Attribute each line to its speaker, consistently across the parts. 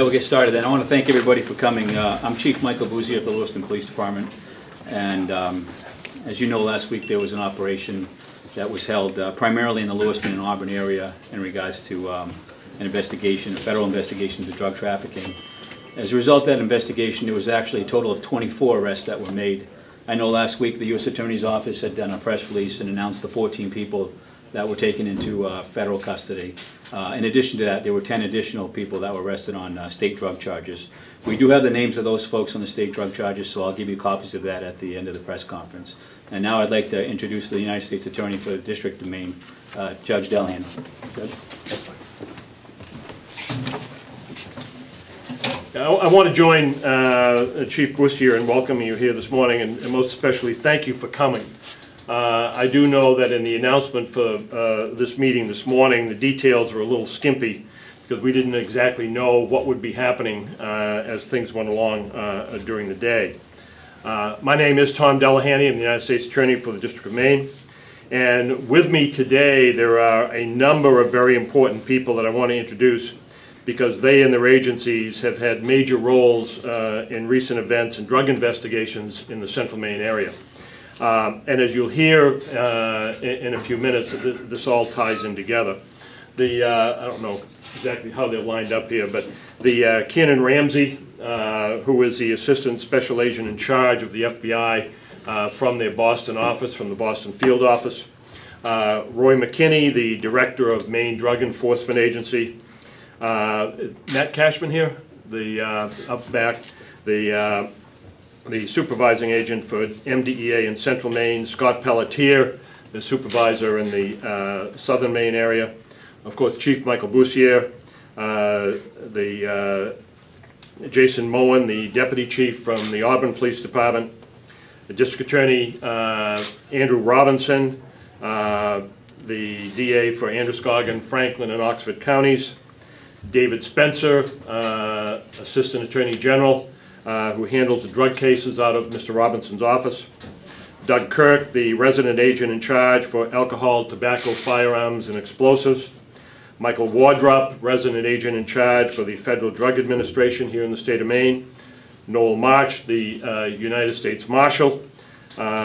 Speaker 1: we'll get started then. I want to thank everybody for coming. I'm Chief Michael Bouzier of the Lewiston Police Department, and as you know, last week there was an operation that was held primarily in the Lewiston and Auburn area in regards to an investigation, a federal investigation into drug trafficking. As a result of that investigation, there was actually a total of 24 arrests that were made. I know last week the U.S. Attorney's Office had done a press release and announced the 14 people that were taken into federal custody. In addition to that, there were 10 additional people that were arrested on state drug charges. We do have the names of those folks on the state drug charges, so I'll give you copies of that at the end of the press conference. And now I'd like to introduce the United States Attorney for the District of Maine, Judge Delahanty. Judge?
Speaker 2: I want to join Chief Bouzier in welcoming you here this morning, and most especially thank you for coming. I do know that in the announcement for this meeting this morning, the details were a little skimpy because we didn't exactly know what would be happening as things went along during the day. My name is Tom Delahanty. I'm the United States Attorney for the District of Maine. And with me today, there are a number of very important people that I want to introduce because they and their agencies have had major roles in recent events and drug investigations in the central Maine area. And as you'll hear in a few minutes, this all ties in together. I don't know exactly how they're lined up here, but the Canon Ramsey, who is the Assistant Special Agent in charge of the FBI from their Boston office, from the Boston field office. Roy McKinney, the Director of Maine Drug Enforcement Agency. Matt Cashman here, up back, the supervising agent for MDEA in Central Maine, Scott Pelletier, the supervisor in the Southern Maine area. Of course, Chief Michael Bouzier, Jason Moen, the Deputy Chief from the Auburn Police Department, the District Attorney Andrew Robinson, the DA for Androscoggin, Franklin, and Oxford counties, David Spencer, Assistant Attorney General, who handles the drug cases out of Mr. Robinson's office. Doug Kirk, the resident agent in charge for alcohol, tobacco, firearms, and explosives. Michael Wardrop, resident agent in charge for the Federal Drug Administration here in the state of Maine. Noel March, the United States Marshal,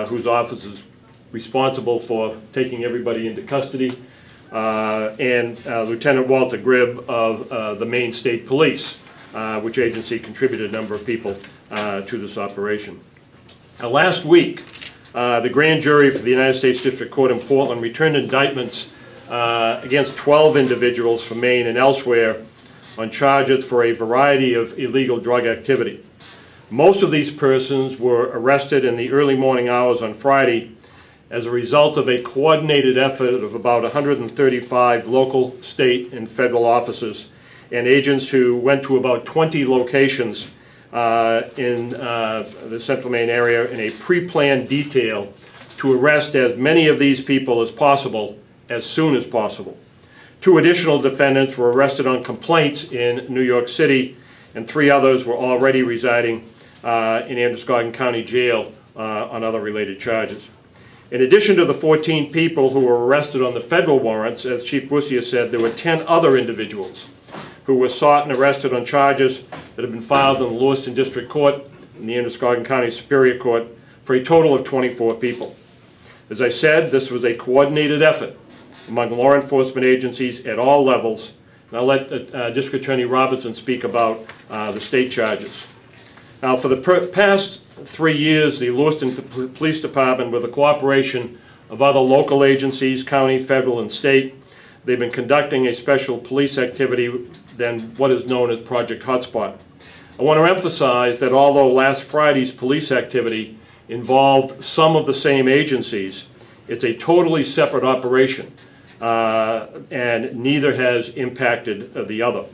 Speaker 2: whose office is responsible for taking everybody into custody. And Lieutenant Walter Gribb of the Maine State Police, which agency contributed a number of people to this operation. Last week, the grand jury for the United States District Court in Portland returned indictments against 12 individuals from Maine and elsewhere on charges for a variety of illegal drug activity. Most of these persons were arrested in the early morning hours on Friday as a result of a coordinated effort of about 135 local, state, and federal officers and agents who went to about 20 locations in the Central Maine area in a pre-planned detail to arrest as many of these people as possible as soon as possible. 2 additional defendants were arrested on complaints in New York City, and 3 others were already residing in Androscoggin County Jail on other related charges. In addition to the 14 people who were arrested on the federal warrants, as Chief Bouzier said, there were 10 other individuals who were sought and arrested on charges that have been filed in the Lewiston District Court and the Androscoggin County Superior Court for a total of 24 people. As I said, this was a coordinated effort among law enforcement agencies at all levels, and I'll let District Attorney Robinson speak about the state charges. Now, for the past 3 years, the Lewiston Police Department, with the cooperation of other local agencies, county, federal, and state, they've been conducting a special police activity than what is known as Project Hotspot. I want to emphasize that although last Friday's police activity involved some of the same agencies, it's a totally separate operation, and neither has impacted the other.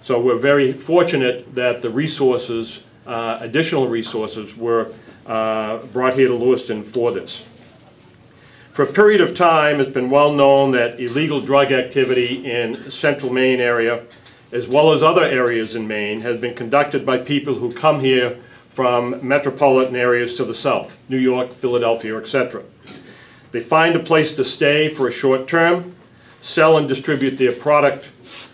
Speaker 2: So we're very fortunate that the resources, additional resources, were brought here to Lewiston for this. For a period of time, it's been well known that illegal drug activity in Central Maine area, as well as other areas in Maine, has been conducted by people who come here from metropolitan areas to the south, New York, Philadelphia, etc. They find a place to stay for a short term, sell and distribute their product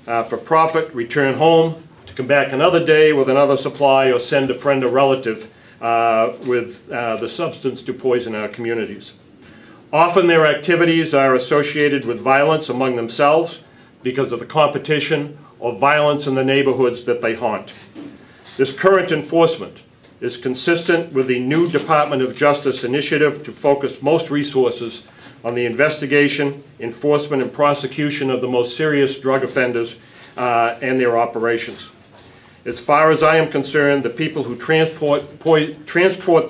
Speaker 2: for profit, return home, to come back another day with another supply or send a friend or relative with the substance to poison our communities. Often their activities are associated with violence among themselves because of the competition or violence in the neighborhoods that they haunt. This current enforcement is consistent with the new Department of Justice initiative to focus most resources on the investigation, enforcement, and prosecution of the most serious drug offenders and their operations. As far as I am concerned, the people who transport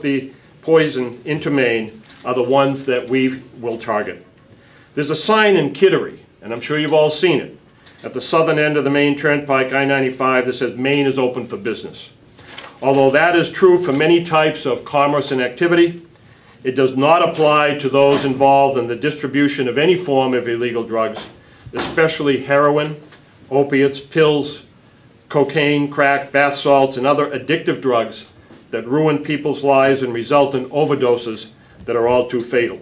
Speaker 2: the poison into Maine are the ones that we will target. There's a sign in Kittery, and I'm sure you've all seen it, at the southern end of the Maine Turnpike, I-95, that says Maine is open for business. Although that is true for many types of commerce and activity, it does not apply to those involved in the distribution of any form of illegal drugs, especially heroin, opiates, pills, cocaine, crack, bath salts, and other addictive drugs that ruin people's lives and result in overdoses that are all too fatal.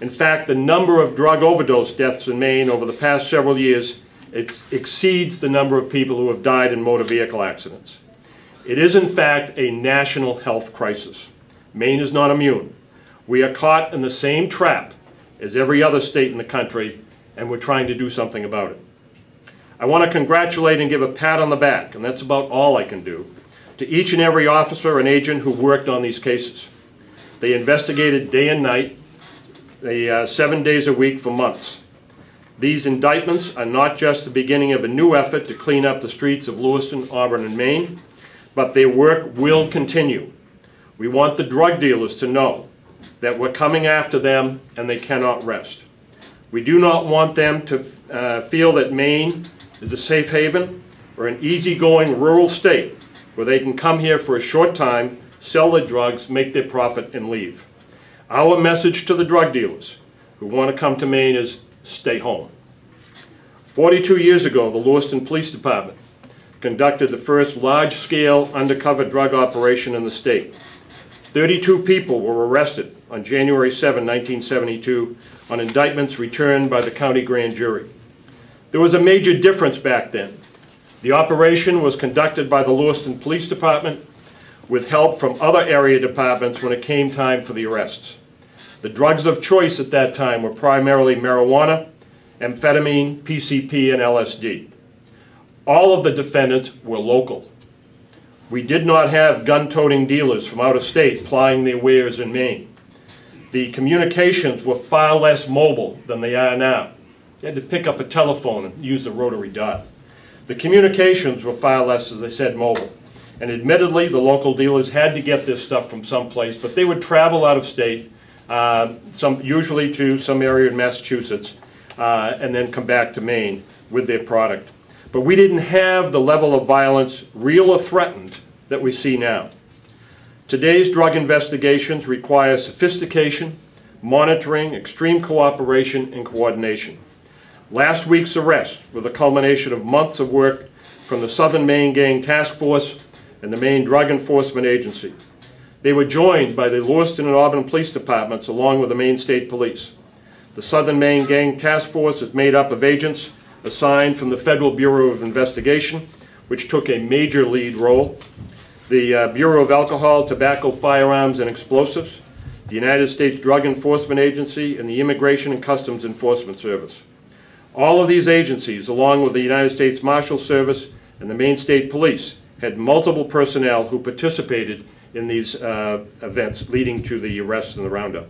Speaker 2: In fact, the number of drug overdose deaths in Maine over the past several years exceeds the number of people who have died in motor vehicle accidents. It is, in fact, a national health crisis. Maine is not immune. We are caught in the same trap as every other state in the country, and we're trying to do something about it. I want to congratulate and give a pat on the back, and that's about all I can do, to each and every officer and agent who worked on these cases. They investigated day and night, 7 days a week for months. These indictments are not just the beginning of a new effort to clean up the streets of Lewiston, Auburn, and Maine, but their work will continue. We want the drug dealers to know that we're coming after them and they cannot rest. We do not want them to feel that Maine is a safe haven or an easygoing rural state where they can come here for a short time, sell their drugs, make their profit, and leave. Our message to the drug dealers who want to come to Maine is stay home. 42 years ago, the Lewiston Police Department conducted the first large-scale undercover drug operation in the state. 32 people were arrested on January 7, 1972 on indictments returned by the county grand jury. There was a major difference back then. The operation was conducted by the Lewiston Police Department with help from other area departments when it came time for the arrests. The drugs of choice at that time were primarily marijuana, amphetamine, PCP, and LSD. All of the defendants were local. We did not have gun-toting dealers from out of state plying their wares in Maine. The communications were far less mobile than they are now. You had to pick up a telephone and use a rotary dial. The communications were far less, as I said, mobile. And admittedly, the local dealers had to get this stuff from someplace, but they would travel out of state, usually to some area in Massachusetts, and then come back to Maine with their product. But we didn't have the level of violence, real or threatened, that we see now. Today's drug investigations require sophistication, monitoring, extreme cooperation, and coordination. Last week's arrest was a culmination of months of work from the Southern Maine Gang Task Force and the Maine Drug Enforcement Agency. They were joined by the Lewiston and Auburn Police Departments along with the Maine State Police. The Southern Maine Gang Task Force is made up of agents assigned from the Federal Bureau of Investigation, which took a major lead role, the Bureau of Alcohol, Tobacco, Firearms, and Explosives, the United States Drug Enforcement Agency, and the Immigration and Customs Enforcement Service. All of these agencies, along with the United States Marshal Service and the Maine State Police, had multiple personnel who participated in these events leading to the arrests and the roundup.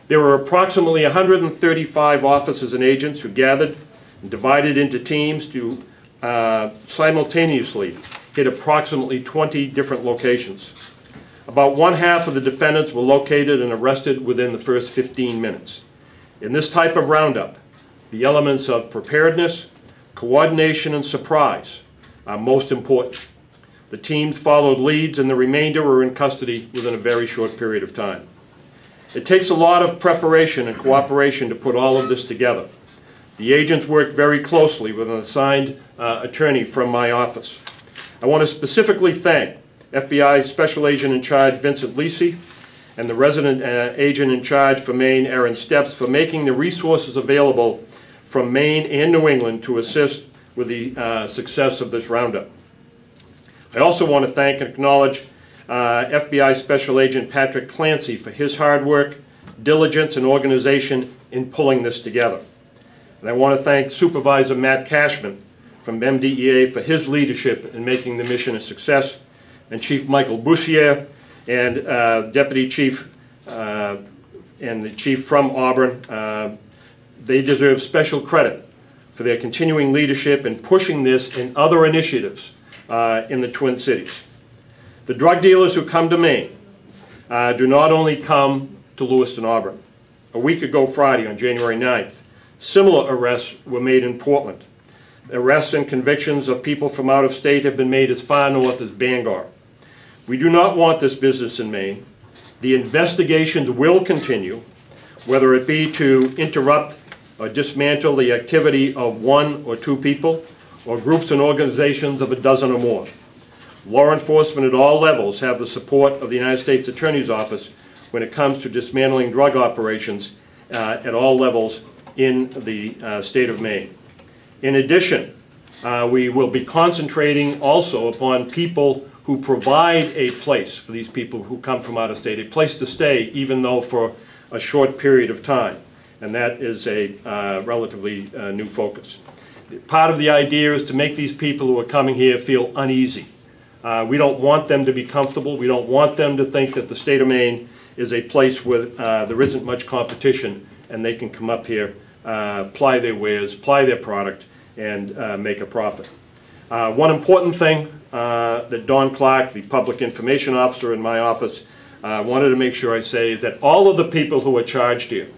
Speaker 2: There were approximately 135 officers and agents who gathered and divided into teams to simultaneously hit approximately 20 different locations. About one half of the defendants were located and arrested within the first 15 minutes. In this type of roundup, the elements of preparedness, coordination, and surprise are most important. The teams followed leads and the remainder were in custody within a very short period of time. It takes a lot of preparation and cooperation to put all of this together. The agents worked very closely with an assigned attorney from my office. I want to specifically thank FBI Special Agent in Charge Vincent Lisi and the resident agent in charge for Maine, Aaron Steps, for making the resources available from Maine and New England to assist with the success of this roundup. I also want to thank and acknowledge FBI Special Agent Patrick Clancy for his hard work, diligence, and organization in pulling this together. And I want to thank Supervisor Matt Cashman from MDEA for his leadership in making the mission a success, and Chief Michael Boussier and Deputy Chief and the Chief from Auburn. They deserve special credit for their continuing leadership in pushing this and other initiatives in the Twin Cities. The drug dealers who come to Maine do not only come to Lewiston, Auburn. A week ago Friday, on January 9th, similar arrests were made in Portland. Arrests and convictions of people from out of state have been made as far north as Bangor. We do not want this business in Maine. The investigations will continue, whether it be to interrupt or dismantle the activity of one or two people, or groups and organizations of a dozen or more. Law enforcement at all levels have the support of the United States Attorney's Office when it comes to dismantling drug operations at all levels in the state of Maine. In addition, we will be concentrating also upon people who provide a place for these people who come from out of state, a place to stay, even though for a short period of time. And that is a relatively new focus. Part of the idea is to make these people who are coming here feel uneasy. We don't want them to be comfortable. We don't want them to think that the state of Maine is a place where there isn't much competition and they can come up here, ply their wares, ply their product, and make a profit. One important thing that Don Clark, the public information officer in my office, wanted to make sure I say is that all of the people who are charged here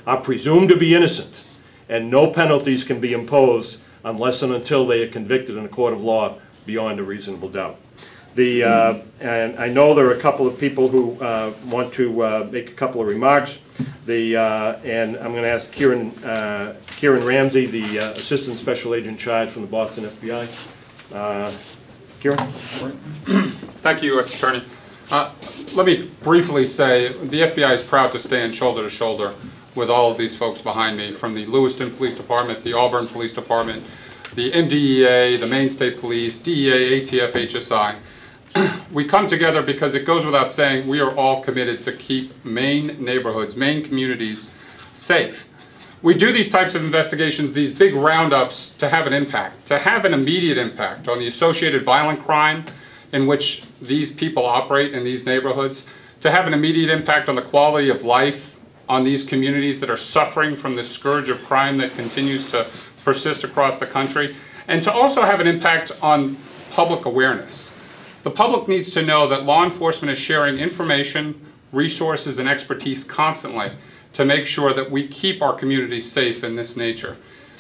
Speaker 2: are presumed to be innocent, and no penalties can be imposed unless and until they are convicted in a court of law beyond a reasonable doubt. And I know there are a couple of people who want to make a couple of remarks. And I'm going to ask Kieran Ramsey, the Assistant Special Agent in charge from the Boston FBI. Kieran?
Speaker 3: Thank you, U.S. Attorney. Let me briefly say the FBI is proud to stand shoulder to shoulder with all of these folks behind me, from the Lewiston Police Department, the Auburn Police Department, the MDEA, the Maine State Police, DEA, ATF, HSI. We come together because it goes without saying we are all committed to keep Maine neighborhoods, Maine communities safe. We do these types of investigations, these big roundups, to have an impact, to have an immediate impact on the associated violent crime in which these people operate in these neighborhoods, to have an immediate impact on the quality of life on these communities that are suffering from this scourge of crime that continues to persist across the country, and to also have an impact on public awareness. The public needs to know that law enforcement is sharing information, resources, and expertise constantly to make sure that we keep our communities safe in this nature.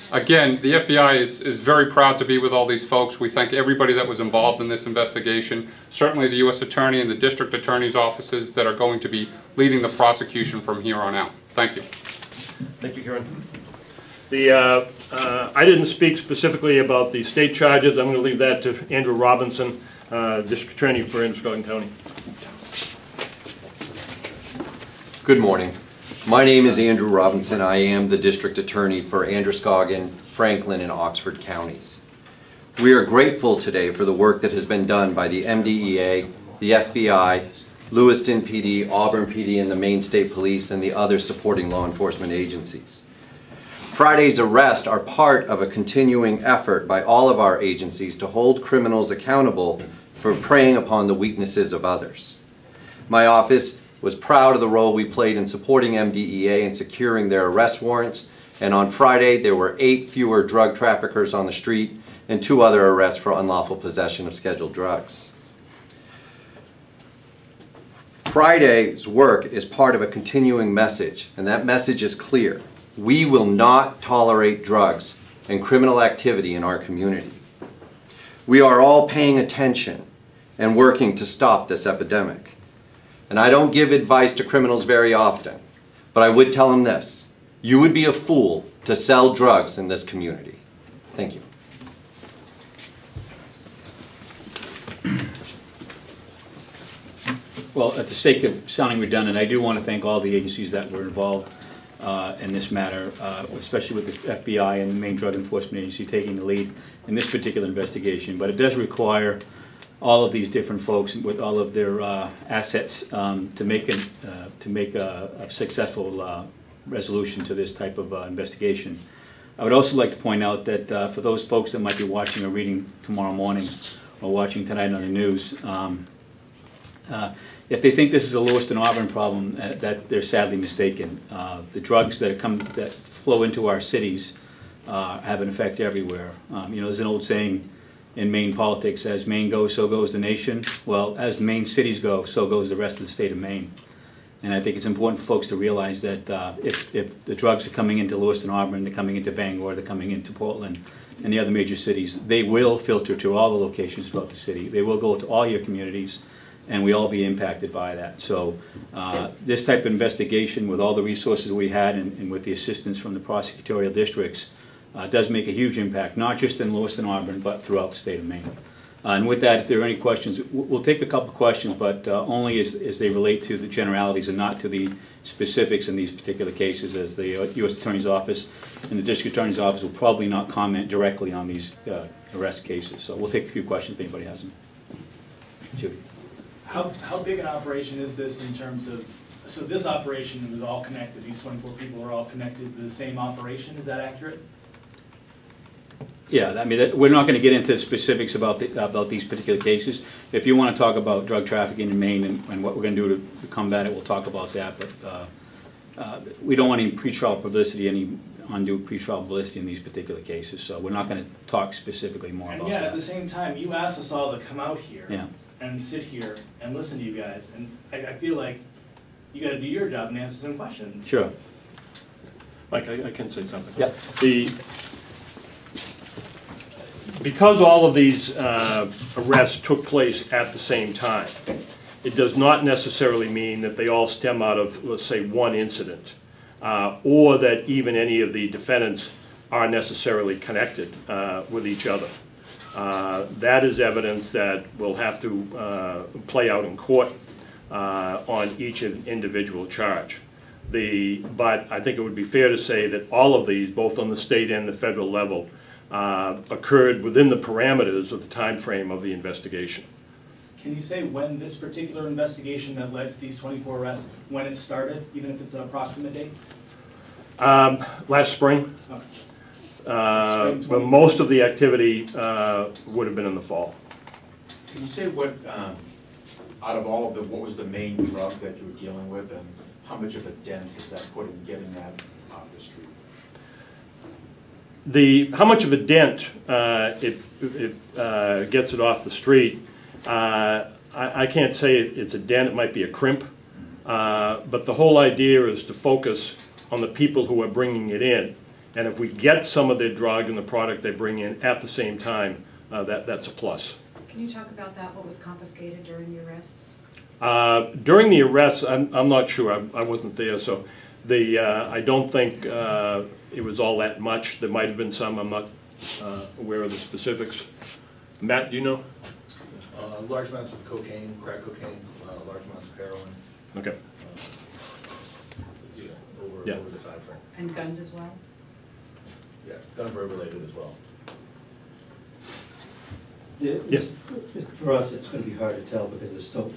Speaker 3: Again, the FBI is very proud to be with all these folks. We thank everybody that was involved in this investigation, certainly the U.S. Attorney and the District Attorney's offices that are going to be leading the prosecution from here on out. Thank you.
Speaker 2: Thank you, Kieran. I didn't speak specifically about the state charges. I'm going to leave that to Andrew Robinson, District Attorney for Androscoggin County.
Speaker 4: Good morning. My name is Andrew Robinson. I am the District Attorney for Androscoggin, Franklin, and Oxford counties. We are grateful today for the work that has been done by the MDEA, the FBI, Lewiston PD, Auburn PD, and the Maine State Police, and the other supporting law enforcement agencies. Friday's arrests are part of a continuing effort by all of our agencies to hold criminals accountable for preying upon the weaknesses of others. My office was proud of the role we played in supporting MDEA in securing their arrest warrants, and on Friday there were 8 fewer drug traffickers on the street and 2 other arrests for unlawful possession of scheduled drugs. Friday's work is part of a continuing message, and that message is clear. We will not tolerate drugs and criminal activity in our community. We are all paying attention and working to stop this epidemic. And I don't give advice to criminals very often, but I would tell them this: you would be a fool to sell drugs in this community. Thank you.
Speaker 1: Well, at the sake of sounding redundant, I do want to thank all the agencies that were involved in this matter, especially with the FBI and the Maine Drug Enforcement Agency taking the lead in this particular investigation. But it does require all of these different folks with all of their assets to make a successful resolution to this type of investigation. I would also like to point out that for those folks that might be watching or reading tomorrow morning or watching tonight on the news, if they think this is a Lewiston Auburn problem, that they're sadly mistaken. The drugs that flow into our cities have an effect everywhere. You know, there's an old saying in Maine politics, as Maine goes, so goes the nation. Well, as Maine cities go, so goes the rest of the state of Maine. And I think it's important for folks to realize that if the drugs are coming into Lewiston, Auburn, they're coming into Bangor, they're coming into Portland, and the other major cities, they will filter to all the locations throughout the city. They will go to all your communities, and we all be impacted by that. So this type of investigation, with all the resources we had and with the assistance from the prosecutorial districts, does make a huge impact, not just in Lewiston, Auburn, but throughout the state of Maine. And with that, if there are any questions, we'll take a couple questions, but only as they relate to the generalities and not to the specifics in these particular cases, as the U.S. Attorney's Office and the District Attorney's Office will probably not comment directly on these arrest cases. So we'll take a few questions if anybody has them. Judy.
Speaker 5: How big an operation is this in terms of, so this operation was all connected, these 24 people are all connected to the same operation, is that accurate?
Speaker 1: Yeah, I mean, we're not going to get into specifics about these particular cases. If you want to talk about drug trafficking in Maine and what we're going to do to combat it, we'll talk about that. But we don't want any pretrial publicity, any undue pretrial publicity in these particular cases. So we're not going to talk specifically more about that. And
Speaker 5: yet, at the same time, you asked us all to come out here
Speaker 1: yeah. and
Speaker 5: sit here and listen to you guys. And I feel like you got to do your job and answer some questions.
Speaker 1: Sure.
Speaker 2: Mike, I can say something.
Speaker 1: Yep.
Speaker 2: Because all of these arrests took place at the same time, it does not necessarily mean that they all stem out of, let's say, one incident, or that even any of the defendants are necessarily connected with each other. That is evidence that will have to play out in court on each individual charge. But I think it would be fair to say that all of these, both on the state and the federal level, occurred within the parameters of the time frame of the investigation.
Speaker 5: Can you say when this particular investigation that led to these 24 arrests, when it started, even if it's an approximate date?
Speaker 2: Last spring.
Speaker 5: Okay.
Speaker 2: But most of the activity would have been in the fall.
Speaker 6: Can you say what, out of all of the, what was the main drug that you were dealing with, and how much of a dent is that put in getting that off the street?
Speaker 2: How much of a dent it gets it off the street, I can't say it's a dent, it might be a crimp, but the whole idea is to focus on the people who are bringing it in. And if we get some of their drug and the product they bring in at the same time, that's a plus.
Speaker 7: Can you talk about that, what was confiscated during the arrests?
Speaker 2: During the arrests, I'm not sure, I wasn't there, so I don't think it was all that much. There might have been some, I'm not aware of the specifics. Matt, do you know?
Speaker 8: Large amounts of cocaine, crack cocaine, large amounts of heroin.
Speaker 2: Okay.
Speaker 8: Over the time frame.
Speaker 7: And guns as well?
Speaker 8: Yeah, guns were related as well.
Speaker 2: Yes.
Speaker 9: For us, it's going to be hard to tell because there's so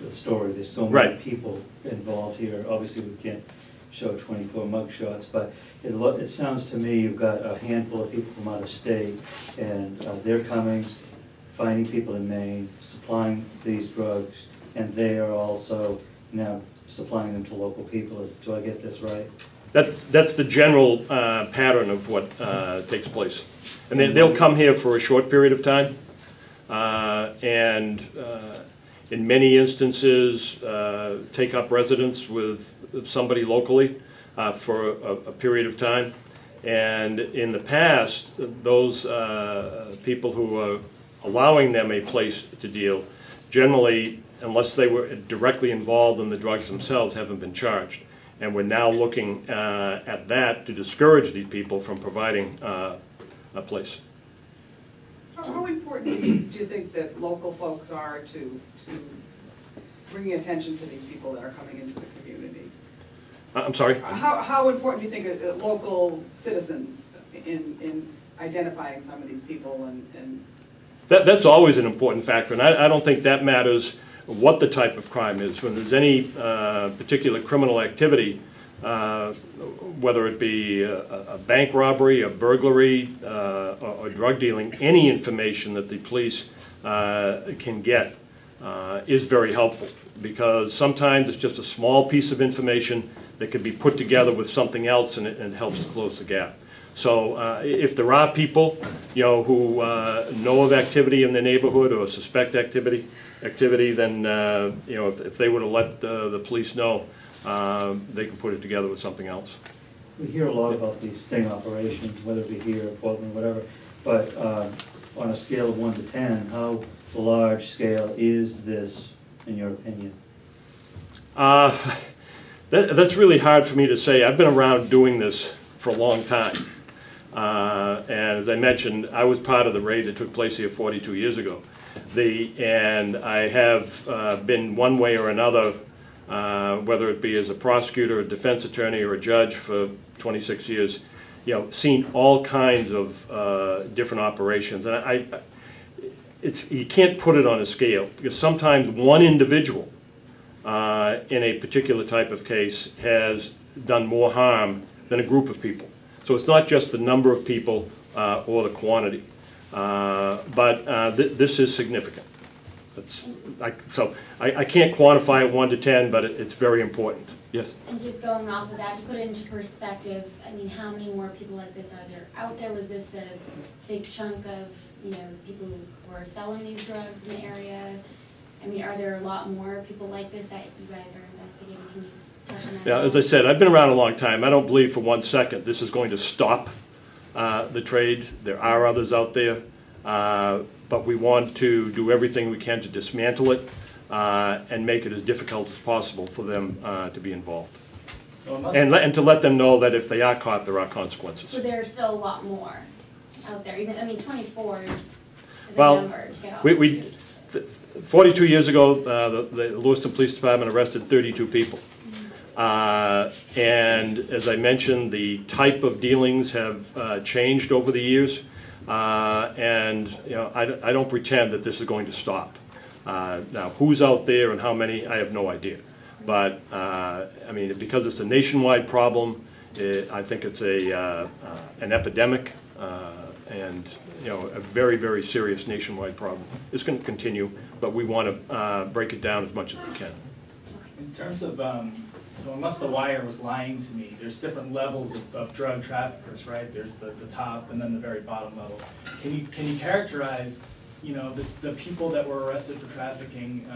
Speaker 9: many
Speaker 2: right.
Speaker 9: people involved here. Obviously, we can't show 24 mugshots, but it sounds to me you've got a handful of people from out of state, and they're coming, finding people in Maine, supplying these drugs, and they are also now supplying them to local people. Do I get this right?
Speaker 2: That's the general pattern of what takes place. And they'll come here for a short period of time, and in many instances take up residence with somebody locally for a period of time. And in the past, those people who are allowing them a place to deal, generally, unless they were directly involved in the drugs themselves, haven't been charged. And we're now looking at that to discourage these people from providing a place.
Speaker 10: How important do you think that local folks are to bringing attention to these people that are coming into the community?
Speaker 2: I'm sorry?
Speaker 10: How important do you think local citizens in identifying some of these people and
Speaker 2: That's always an important factor, and I don't think that matters what the type of crime is. When there's any particular criminal activity, whether it be a bank robbery, a burglary, or drug dealing, any information that the police can get is very helpful, because sometimes it's just a small piece of information that can be put together with something else, and it helps to close the gap. So if there are people, you know, who know of activity in their neighborhood or suspect activity, then you know, if they were to let the police know, they can put it together with something else.
Speaker 9: We hear a lot about these sting operations, whether it be here or Portland, whatever, but on a scale of 1 to 10, how large scale is this, in your opinion?
Speaker 2: That's really hard for me to say. I've been around doing this for a long time. And as I mentioned, I was part of the raid that took place here 42 years ago. And I have been one way or another, whether it be as a prosecutor, a defense attorney, or a judge for 26 years, you know, seen all kinds of different operations. And you can't put it on a scale, because sometimes one individual in a particular type of case has done more harm than a group of people. So it's not just the number of people or the quantity, but this is significant. So I can't quantify it 1 to 10, but it's very important. Yes?
Speaker 11: And just going off of that, to put it into perspective, I mean, how many more people like this are there out there? Was this a big chunk of, you know, people who were selling these drugs in the area? I mean, are there a lot more people like this that you guys are investigating? Can you touch on that?
Speaker 2: Yeah, as I said, I've been around a long time. I don't believe for 1 second this is going to stop the trade. There are others out there, but we want to do everything we can to dismantle it and make it as difficult as possible for them to be involved. And to let them know that if they are caught, there are consequences.
Speaker 11: So there are still a lot more out there. Even, I mean, 24 is the
Speaker 2: well,
Speaker 11: number to get off
Speaker 2: we,
Speaker 11: the streets.
Speaker 2: 42 years ago, the Lewiston Police Department arrested 32 people. And as I mentioned, the type of dealings have changed over the years. And you know, I don't pretend that this is going to stop. Now, who's out there and how many, I have no idea. But I mean, because it's a nationwide problem, I think it's an epidemic, and you know, a very, very serious nationwide problem. It's going to continue, but we want to break it down as much as we can.
Speaker 5: In terms of, so unless the wire was lying to me, there's different levels of drug traffickers, right? There's the top and then the very bottom level. Can you characterize, you know, the people that were arrested for trafficking,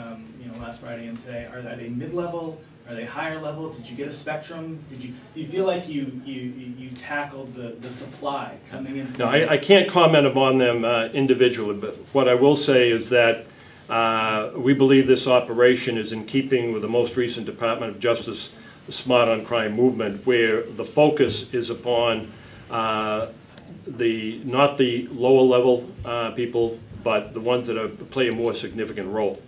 Speaker 5: you know, last Friday and today? Are they mid-level? Are they higher level? Did you get a spectrum? Do you feel like you tackled the supply coming in?
Speaker 2: No, I can't comment upon them individually, but what I will say is that we believe this operation is in keeping with the most recent Department of Justice Smart on Crime movement, where the focus is upon not the lower level people, but the ones that play a more significant role.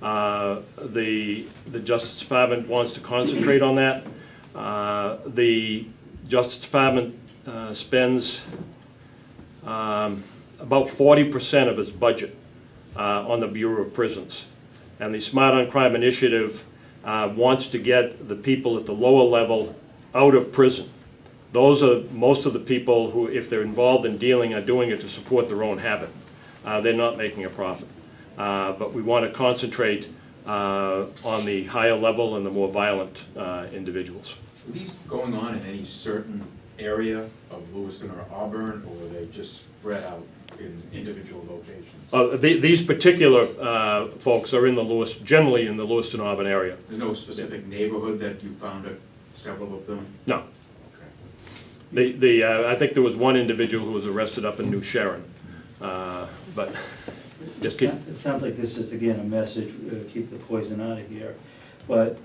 Speaker 2: The Justice Department wants to concentrate on that. The Justice Department spends about 40% of its budget on the Bureau of Prisons. And the Smart on Crime initiative wants to get the people at the lower level out of prison. Those are most of the people who, if they're involved in dealing, are doing it to support their own habit. They're not making a profit. But we want to concentrate on the higher level and the more violent individuals.
Speaker 6: Are these going on in any certain area of Lewiston or Auburn, or are they just spread out in individual locations?
Speaker 2: These particular folks are in the generally in the Lewiston, Auburn area.
Speaker 6: There's no specific neighborhood that you found several of them?
Speaker 2: No. Okay. I think there was one individual who was arrested up in New Sharon, but just
Speaker 9: it sounds like this is again a message: keep the poison out of here. But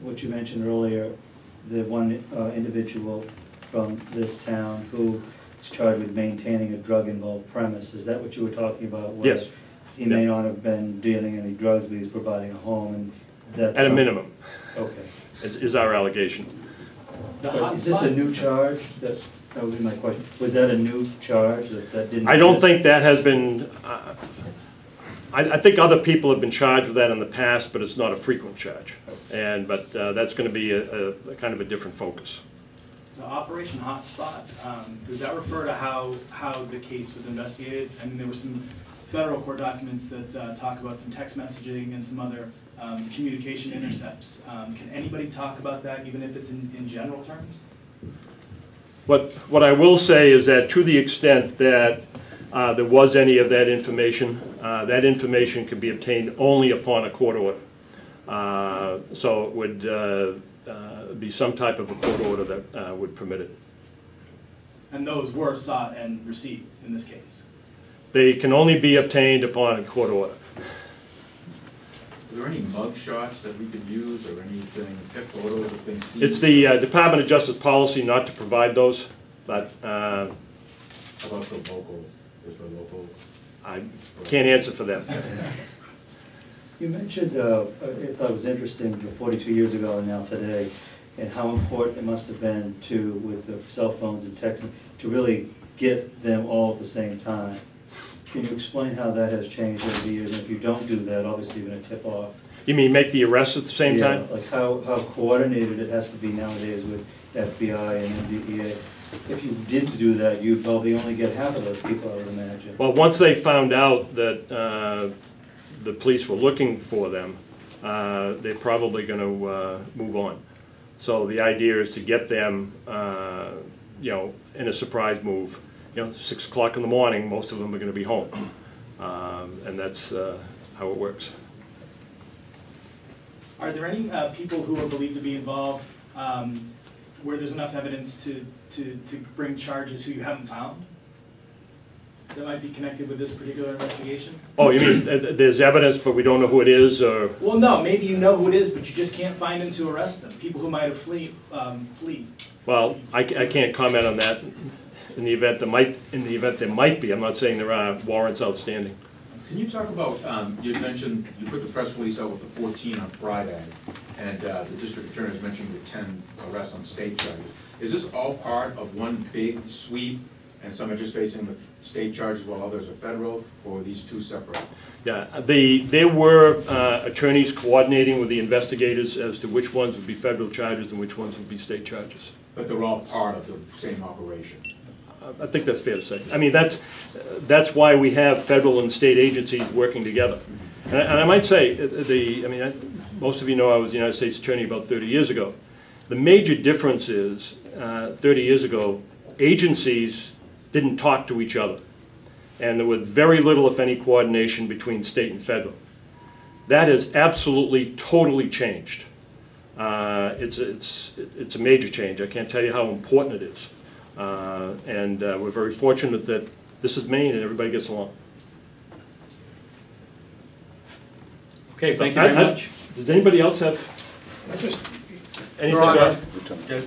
Speaker 9: what you mentioned earlier, the one individual from this town who is charged with maintaining a drug-involved premise. Is that what you were talking about?
Speaker 2: Yes.
Speaker 9: He may not have been dealing any drugs, but he's providing a home, and that's
Speaker 2: at a minimum.
Speaker 9: Okay.
Speaker 2: Is our allegation.
Speaker 9: Is this a new charge? That would be my question. Was that a new charge that didn't?
Speaker 2: I don't think that has been. I think other people have been charged with that in the past, but it's not a frequent charge. But that's going to be a kind of a different focus.
Speaker 5: The Operation Hotspot, does that refer to how the case was investigated? I mean, there were some federal court documents that talk about some text messaging and some other communication intercepts. Can anybody talk about that, even if it's in general terms?
Speaker 2: What I will say is that to the extent that there was any of that information can be obtained only upon a court order. So it would be some type of a court order that would permit it.
Speaker 5: And those were sought and received in this case?
Speaker 2: They can only be obtained upon a court order.
Speaker 6: Are there any mug shots that we could use or anything, photos of things seen?
Speaker 2: It's the Department of Justice policy not to provide those, but
Speaker 6: How about the local, is the local?
Speaker 2: I can't answer for them.
Speaker 9: You mentioned, I thought it was interesting, 42 years ago and now today, and how important it must have been to, with the cell phones and texting, to really get them all at the same time. Can you explain how that has changed over the years? And if you don't do that, obviously you're going to tip off.
Speaker 2: You mean make the arrest at the same time?
Speaker 9: Like how coordinated it has to be nowadays with FBI and MDEA. If you didn't do that, you'd probably only get half of those people, I would imagine.
Speaker 2: Well, once they found out that the police were looking for them, they're probably going to move on. So the idea is to get them, you know, in a surprise move. You know, 6 o'clock in the morning, most of them are going to be home, and that's how it works.
Speaker 5: Are there any people who are believed to be involved where there's enough evidence to bring charges who you haven't found that might be connected with this particular investigation?
Speaker 2: Oh, you mean there's evidence, but we don't know who it is, or?
Speaker 5: Well, no. Maybe you know who it is, but you just can't find him to arrest them. People who might have flee.
Speaker 2: Well, I can't comment on that. In the event there might be, I'm not saying there are warrants outstanding.
Speaker 6: Can you talk about, you mentioned, you put the press release out with the 14 on Friday, and the district attorney has mentioned the 10 arrests on state charges. Is this all part of one big sweep, and some are just facing the state charges while others are federal, or are these two separate?
Speaker 2: Yeah, there were attorneys coordinating with the investigators as to which ones would be federal charges and which ones would be state charges.
Speaker 6: But they're all part of the same operation?
Speaker 2: I think that's fair to say. I mean, that's why we have federal and state agencies working together. And I might say, most of you know I was the United States Attorney about 30 years ago. The major difference is, 30 years ago, agencies didn't talk to each other. And there was very little, if any, coordination between state and federal. That has absolutely, totally changed. It's a major change. I can't tell you how important it is. We're very fortunate that this is Maine and everybody gets along.
Speaker 1: Okay, thank you very much.
Speaker 2: Does anybody else have anything?
Speaker 12: Your Honor,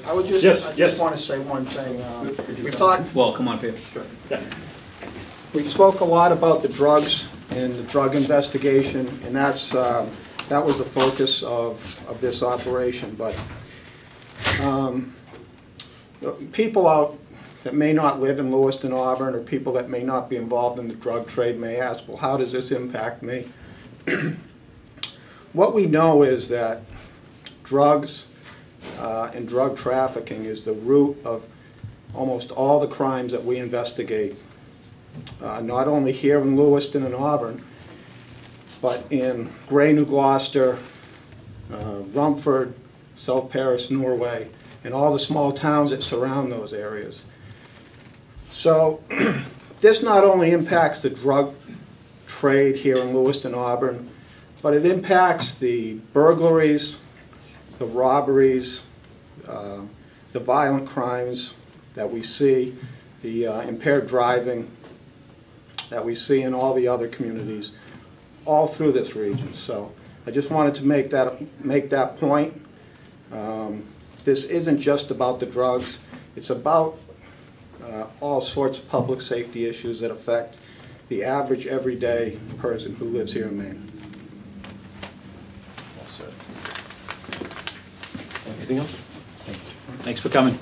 Speaker 12: I
Speaker 2: Yes.
Speaker 12: just want to say one thing. We've talked.
Speaker 1: Well, come on, Peter.
Speaker 12: Sure. Yeah. We spoke a lot about the drugs and the drug investigation, and that was the focus of this operation. But people out that may not live in Lewiston, Auburn, or people that may not be involved in the drug trade may ask, well, how does this impact me? What we know is that drugs and drug trafficking is the root of almost all the crimes that we investigate, not only here in Lewiston and Auburn, but in Grey, New Gloucester, Rumford, South Paris, Norway, and all the small towns that surround those areas. So this not only impacts the drug trade here in Lewiston, Auburn, but it impacts the burglaries, the robberies, the violent crimes that we see, the impaired driving that we see in all the other communities, all through this region. So I just wanted to make that point. This isn't just about the drugs. It's about all sorts of public safety issues that affect the average everyday person who lives here in Maine.
Speaker 2: Anything else?
Speaker 1: Thanks for coming.